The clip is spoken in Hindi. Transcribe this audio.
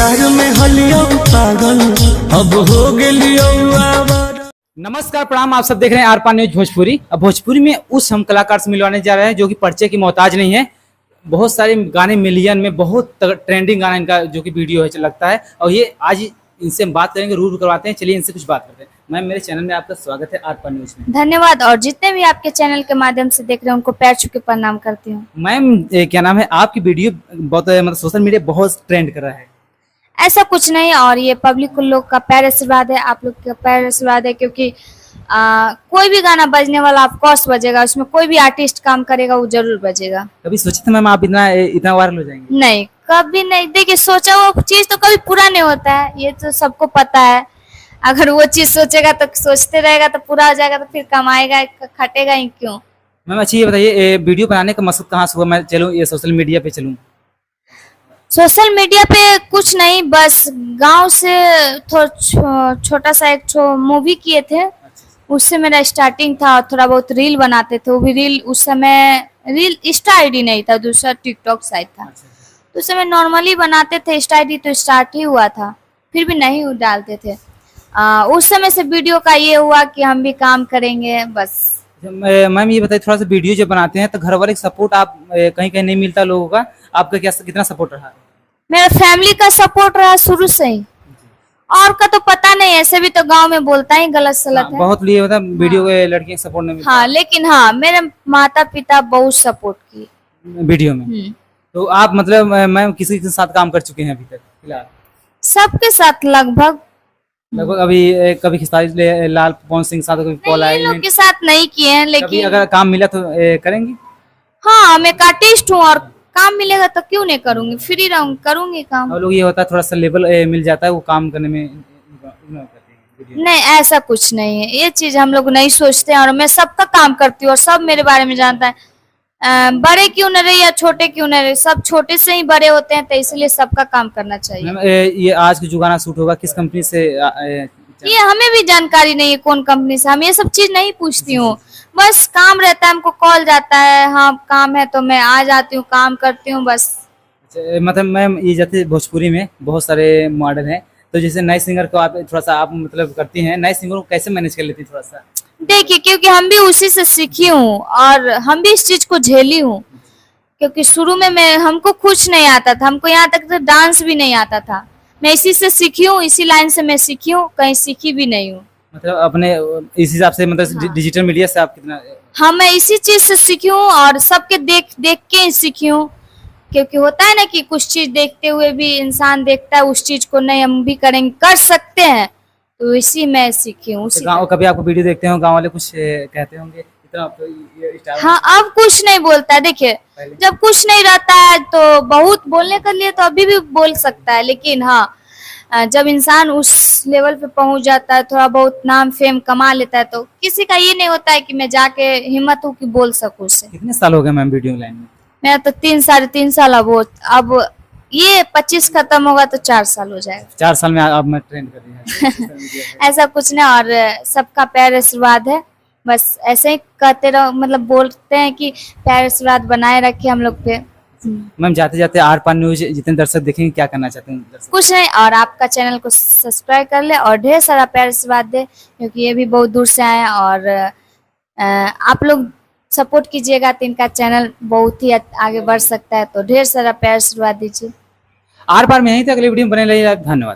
प्यार में हलियो पागल अब हो गेलियो आवारा। नमस्कार, प्रणाम। आप सब देख रहे हैं आर-पार न्यूज भोजपुरी। अब भोजपुरी में उस हम कलाकार से मिलवाने जा रहे हैं जो कि परिचय की मोहताज नहीं है। बहुत सारे गाने मिलियन में, बहुत ट्रेंडिंग गाना इनका जो कि वीडियो है लगता है, और ये आज इनसे हम बात करेंगे, रूबरू करवाते हैं। चलिए इनसे कुछ बात करते हैं। मैम, मेरे चैनल में आपका स्वागत है आर-पार न्यूज में। धन्यवाद। और जितने भी आपके चैनल के माध्यम से देख रहे हैं उनको पैर छू के प्रणाम करती हूँ। मैम, क्या नाम है, आपकी वीडियो बहुत मतलब सोशल मीडिया बहुत ट्रेंड कर रहा है। ऐसा कुछ नहीं, और ये पब्लिक लोग का पैर आशीर्वाद है, आप लोग का पैर आशीर्वाद है, क्योंकि कोई भी गाना बजने वाला ऑफ कोर्स बजेगा, उसमें कोई भी आर्टिस्ट काम करेगा वो जरूर बजेगा। कभी सोचे थे मैम आप इतना वायरल हो जाएंगे? नहीं, कभी नहीं। देखिए, सोचा वो चीज तो कभी पूरा नहीं होता है, ये तो सबको पता है। अगर वो चीज सोचेगा तो सोचते रहेगा तो पूरा हो जाएगा, तो फिर कमाएगा, खटेगा ही क्यों। मैम अच्छा ये बताइए, वीडियो बनाने का मकसद कहाँ से हुआ, मैं चलूँ ये सोशल मीडिया पे चलूँ? सोशल मीडिया पे कुछ नहीं, बस गांव से छोटा सा एक मूवी किए थे, उससे मेरा स्टार्टिंग था। थोड़ा बहुत रील बनाते थे, वो भी रील उस समय रील इंस्टा आईडी नहीं था, दूसरा टिकटॉक साइट था। तो उस समय नॉर्मली बनाते थे, इंस्टा आईडी तो स्टार्ट ही हुआ था, फिर भी नहीं डालते थे। उस समय से वीडियो का ये हुआ कि हम भी काम करेंगे, बस। मैम ये बताइए, थोड़ा सा वीडियो जब बनाते हैं तो घर वाले का सपोर्ट आप कहीं कहीं नहीं मिलता लोगों का, आपका क्या कितना सपोर्ट रहा? मेरा फैमिली का सपोर्ट रहा शुरू से ही, और का तो पता नहीं। ऐसे भी तो गांव में बोलता ही गलत सलत है। बहुत लिए होता वीडियो के लड़की का सपोर्ट नहीं मिलता। हाँ, लेकिन हाँ, मेरे माता पिता बहुत सपोर्ट किए वीडियो में। तो आप मतलब मैम किसी के साथ काम कर चुके हैं अभी तक फिलहाल? सबके साथ लगभग। अभी कभी खेसारी लाल पवन सिंह के साथ कभी कॉल आए? लोग के साथ नहीं किए हैं, लेकिन अगर काम मिला तो करेंगे? हाँ, मैं एक आर्टिस्ट हूँ और काम मिलेगा तो क्यों नहीं करूंगी, फ्री रहूंगी, करूंगी काम। और लोग ये होता है थोड़ा सा लेवल मिल जाता है, वो काम करने में नहीं, ऐसा कुछ नहीं है, ये चीज हम लोग नहीं सोचते हैं। और मैं सबका काम करती हूँ और सब मेरे बारे में जानता है। बड़े क्यों न रहे या छोटे क्यों न रहे, सब छोटे से ही बड़े होते हैं, तो इसलिए सबका काम करना चाहिए। ये आज जो गाना शूट होगा किस कंपनी से? ये हमें भी जानकारी नहीं है कौन कंपनी से, हम ये सब चीज नहीं पूछती हूँ। बस काम रहता है, हमको कॉल जाता है, हाँ काम है तो मैं आ जाती हूँ, काम करती हूँ, बस। मतलब मैम ये जैसे भोजपुरी में बहुत सारे मॉडल हैं, तो जैसे नए सिंगर को आप थोड़ा सा आप मतलब करती हैं, नए सिंगर को कैसे मैनेज कर लेती हैं थोड़ा सा? देखिए, क्योंकि हम भी उसी से सीखी हूँ और हम भी इस चीज को झेली हूँ। क्योंकि शुरू में हमको कुछ नहीं आता था, हमको यहाँ तक तो डांस भी नहीं आता था। मैं इसी से सीखी हूँ, इसी लाइन से मैं सीखी हूँ, कहीं सीखी भी नहीं हूँ। मतलब अपने इस हिसाब से मतलब हाँ। डिजिटल मीडिया से आप कितना? हाँ, मैं इसी चीज से सीखी हूँ और सबके देख देख के ही सीखी हूँ। क्योंकि होता है ना कि कुछ चीज देखते हुए भी इंसान देखता है उस चीज को, नहीं हम भी करेंगे, कर सकते हैं, तो इसी में सीखी हूँ। गाँव कभी आपको वीडियो देखते हो, गाँव वाले कुछ कहते होंगे इतना तो ये स्टाइल? हाँ, अब कुछ नहीं बोलता है। देखिए, जब कुछ नहीं रहता है तो बहुत बोलने के लिए तो अभी भी बोल सकता है, लेकिन हाँ, जब इंसान उस लेवल पे पहुंच जाता है, थोड़ा बहुत नाम फेम कमा लेता है, तो किसी का ये नहीं होता है कि मैं जाके हिम्मत हूँ कि बोल सकूं उससे। कितने साल हो गए मैम वीडियो लाइन में? मेरा तो 3-3.5 साल। अब ये 25 खत्म होगा तो 4 साल हो जाएगा। 4 साल में आप मैं ट्रेंड कर रही हैं। ऐसा कुछ नहीं, और सबका प्यार आशीर्वाद है, बस ऐसे ही कहते रहो, मतलब बोलते हैं कि प्यार आशीर्वाद बनाए रखे हम लोग पे। मैम जाते जाते आर-पार न्यूज जितने दर्शक देखेंगे क्या करना चाहते हैं दर्शक? कुछ नहीं, और आपका चैनल को सब्सक्राइब कर ले और ढेर सारा प्यार आशीर्वाद दे, क्योंकि ये भी बहुत दूर से आए हैं। और आप लोग सपोर्ट कीजिएगा तो इनका चैनल बहुत ही आगे बढ़ सकता है, तो ढेर सारा प्यार आशीर्वाद दीजिए। आर-पार में यहीं तक अगली वीडियो में बने रहिए। धन्यवाद।